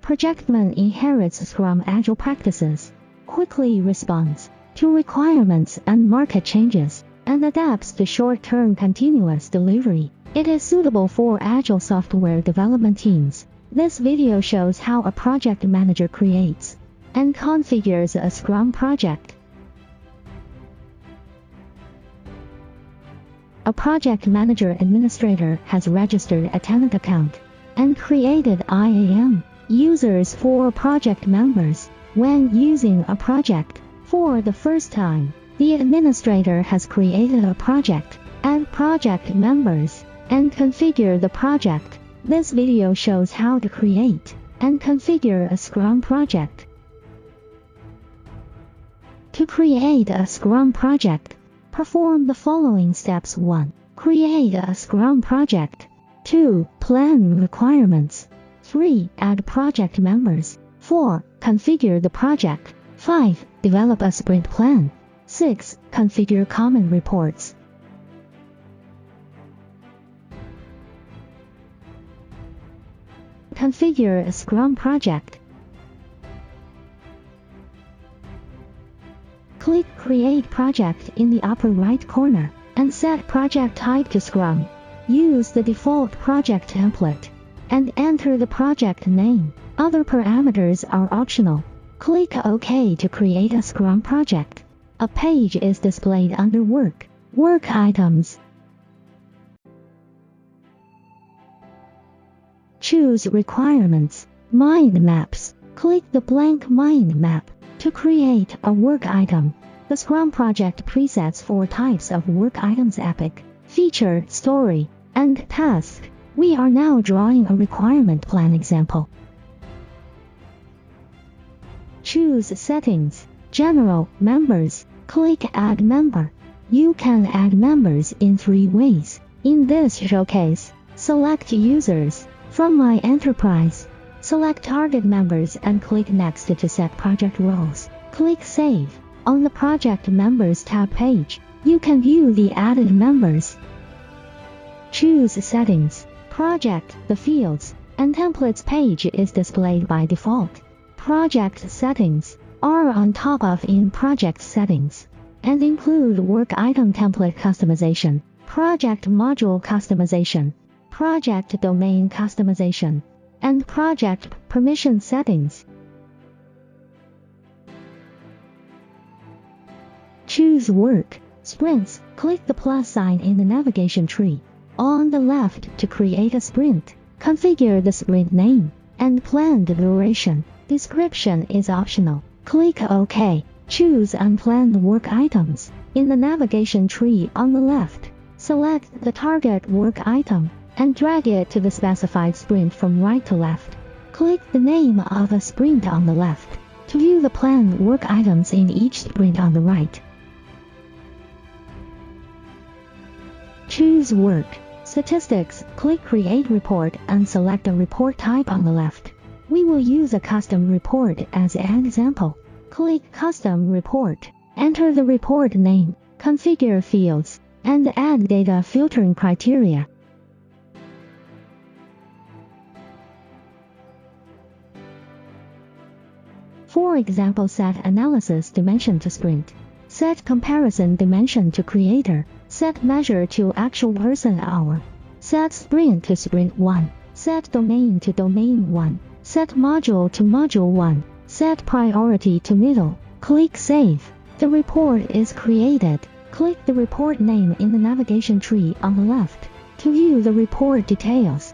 Projectman inherits Scrum Agile practices, quickly responds to requirements and market changes, and adapts to short-term continuous delivery. It is suitable for Agile software development teams. This video shows how a project manager creates and configures a Scrum project. A project manager administrator has registered a tenant account and created IAM users for project members. When using a project for the first time, the administrator has created a project, add project members, and configure the project. This video shows how to create and configure a Scrum project. To create a Scrum project, perform the following steps. 1. Create a Scrum project. 2. Plan requirements. 3. Add project members. 4. Configure the project. 5. Develop a sprint plan. 6. Configure common reports. Configure a Scrum project. Click Create Project in the upper right corner and set project type to Scrum. Use the default project template and enter the project name. Other parameters are optional. Click OK to create a Scrum project. A page is displayed under Work items. Choose Requirements, Mind Maps. Click the blank mind map to create a work item. The Scrum project presets 4 types of work items: Epic, Feature, Story, and Task. We are now drawing a requirement plan example. Choose Settings, General, Members. Click Add Member. You can add members in 3 ways. In this showcase, select Users from My Enterprise. Select Target Members and click Next to set project roles. Click Save. On the Project Members tab page, you can view the added members. Choose Settings, Project. The Fields and Templates page is displayed by default. Project settings are on top of in Project Settings and include work item template customization, project module customization, project domain customization, and project permission settings. Choose Work Sprints. Click the plus sign in the navigation tree on the left to create a sprint. Configure the sprint name and planned duration. Description is optional. Click OK. Choose Unplanned Work Items. In the navigation tree on the left, select the target work item and drag it to the specified sprint from right to left. Click the name of a sprint on the left to view the planned work items in each sprint on the right. Choose Work Statistics. Click Create Report and select a report type on the left. We will use a custom report as an example. Click Custom Report. Enter the report name, configure fields, and add data filtering criteria. For example, set analysis dimension to sprint. Set comparison dimension to creator. Set measure to actual person hour. Set sprint to sprint 1. Set domain to domain 1. Set module to module 1. Set priority to middle. Click Save. The report is created. Click the report name in the navigation tree on the left to view the report details.